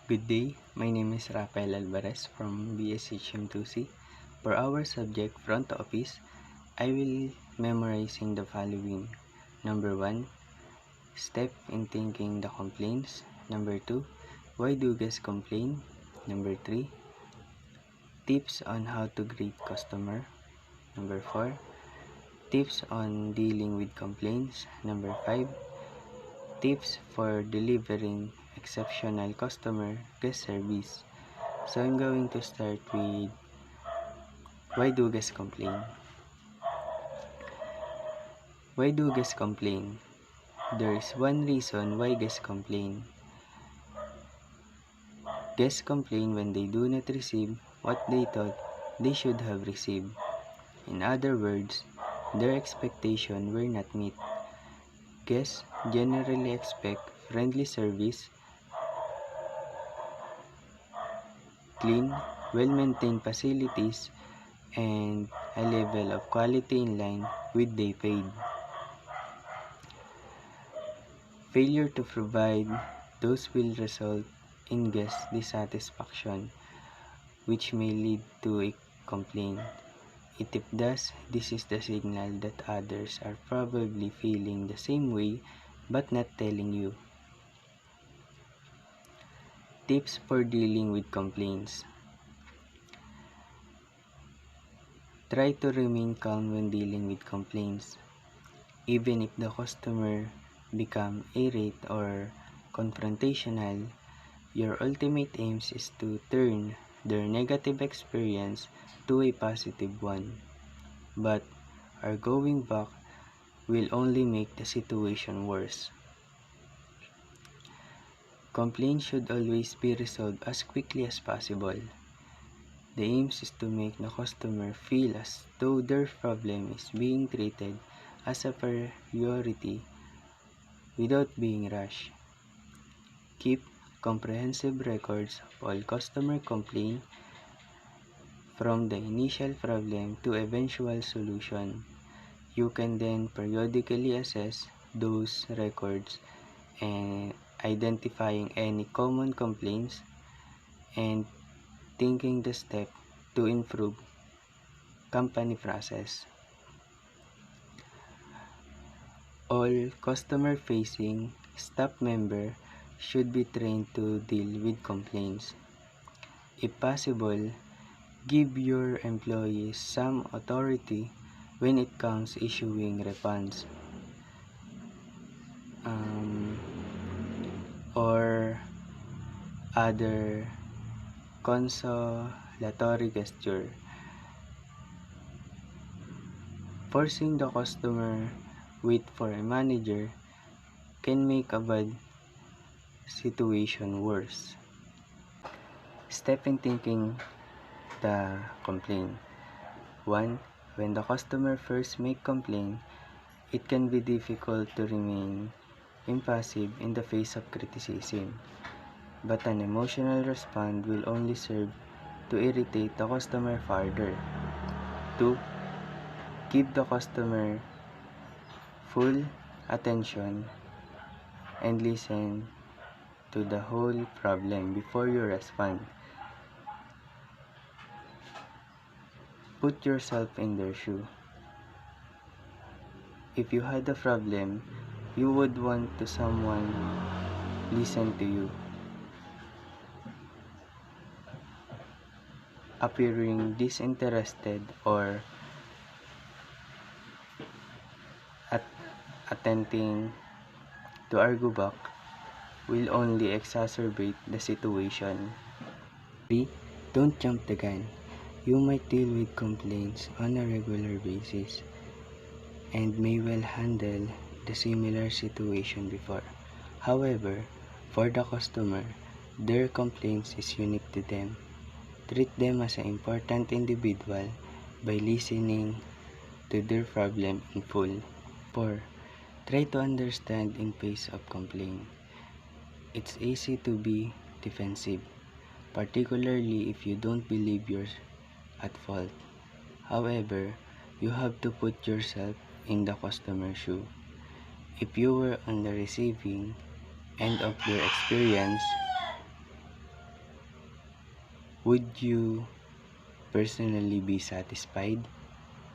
Good day, my name is Rafael Alvarez from BSHM2C. For our subject front office, I will memorizing the following. Number 1, step in thinking the complaints. Number 2, why do guests complain? Number 3, tips on how to greet customer. Number 4, tips on dealing with complaints. Number 5, tips for delivering exceptional customer guest service. So I'm going to start with why do guests complain? Why do guests complain? There is one reason why guests complain. Guests complain when they do not receive what they thought they should have received. In other words, their expectations were not met. Guests generally expect friendly service, clean, well-maintained facilities, and a level of quality in line with they paid. Failure to provide those will result in guest dissatisfaction, which may lead to a complaint. If it does, this is the signal that others are probably feeling the same way but not telling you. Tips for dealing with complaints. Try to remain calm when dealing with complaints. Even if the customer become irate or confrontational, your ultimate aim is to turn their negative experience to a positive one. But arguing back will only make the situation worse. Complaints should always be resolved as quickly as possible. The aim is to make the customer feel as though their problem is being treated as a priority without being rushed. Keep comprehensive records of all customer complaints from the initial problem to eventual solution. You can then periodically assess those records and identifying any common complaints and taking the step to improve company process. All customer-facing staff members should be trained to deal with complaints. If possible, give your employees some authority when it comes issuing refunds or other consolatory gesture. Forcing the customer wait for a manager can make a bad situation worse. Step in thinking the complaint. 1. When the customer first make complaint, it can be difficult to remain impassive in the face of criticism, but an emotional response will only serve to irritate the customer further. 2. Give the customer full attention and listen to the whole problem before you respond. Put yourself in their shoe. If you had a problem, you would want to someone listen to you. Appearing disinterested or attempting to argue back will only exacerbate the situation. 3. Don't jump the gun. You might deal with complaints on a regular basis and may well handle the similar situation before. However, for the customer, their complaints is unique to them. Treat them as an important individual by listening to their problem in full. 4. Try to understand in face of complaint. It's easy to be defensive, particularly if you don't believe you're at fault. However, you have to put yourself in the customer's shoe. If you were on the receiving end of their experience, would you personally be satisfied?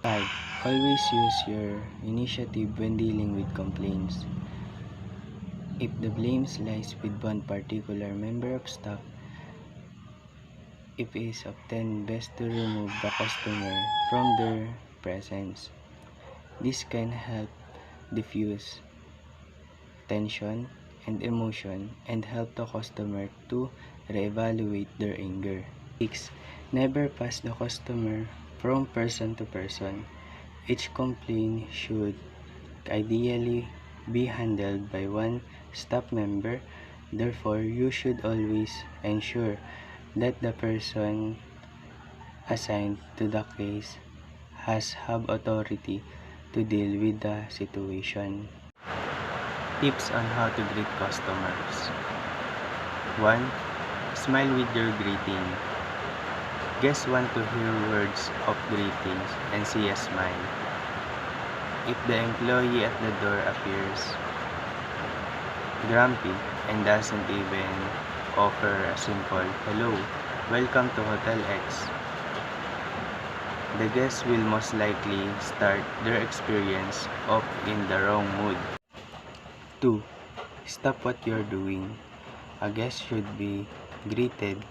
5. Always use your initiative when dealing with complaints. If the blame lies with one particular member of staff, it is often best to remove the customer from their presence. This can help diffuse tension and emotion and help the customer to reevaluate their anger. 6. Never pass the customer from person to person. Each complaint should ideally be handled by one staff member. Therefore, you should always ensure that the person assigned to the case have authority to deal with the situation. Tips on how to greet customers. 1. Smile with your greeting. Guests want to hear words of greetings and see a smile. If the employee at the door appears grumpy and doesn't even offer a simple "Hello, welcome to Hotel X," the guest will most likely start their experience off in the wrong mood. 2. Stop what you're doing. A guest should be greeted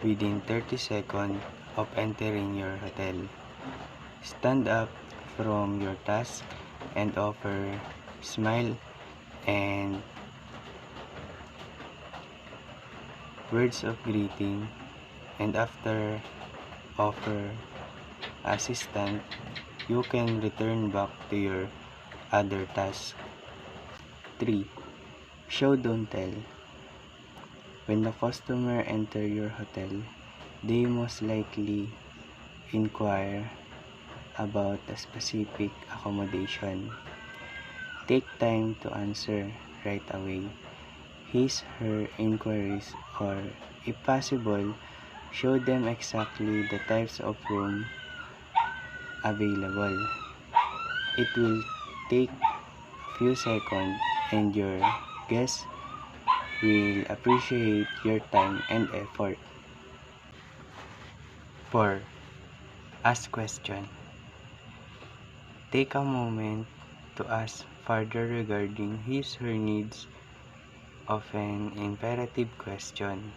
within 30 seconds of entering your hotel. Stand up from your task and offer smile and words of greeting, and after offer assistance, you can return back to your other task. 3. Show don't tell. When the customer enter your hotel, they most likely inquire about a specific accommodation. Take time to answer right away his/her inquiries, or if possible, show them exactly the types of room available. It will take a few seconds and your guests will appreciate your time and effort. 4. Ask question. Take a moment to ask further regarding his/her needs of an imperative question.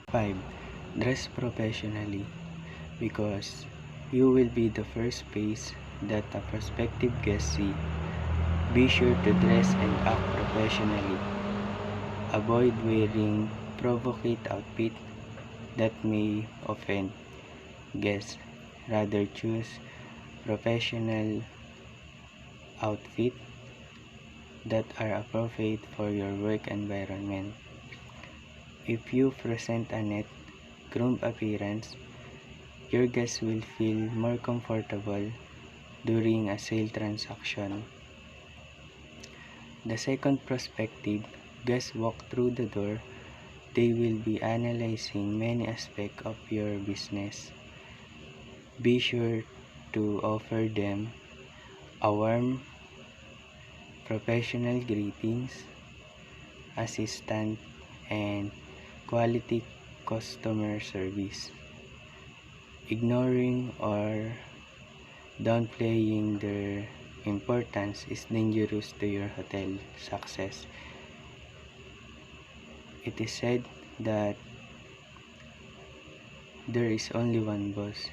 5. Dress professionally. Because you will be the first face that a prospective guest see, be sure to dress and act professionally. Avoid wearing provocative outfit that may offend guests. Rather choose professional outfit that are appropriate for your work environment. If you present a neat, groomed appearance, your guests will feel more comfortable during a sale transaction. The second perspective, guests walk through the door, they will be analyzing many aspects of your business. Be sure to offer them a warm, professional greetings, assistance, and quality customer service. Ignoring or downplaying their importance is dangerous to your hotel success. It is said that there is only one boss.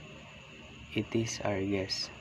It is our guest.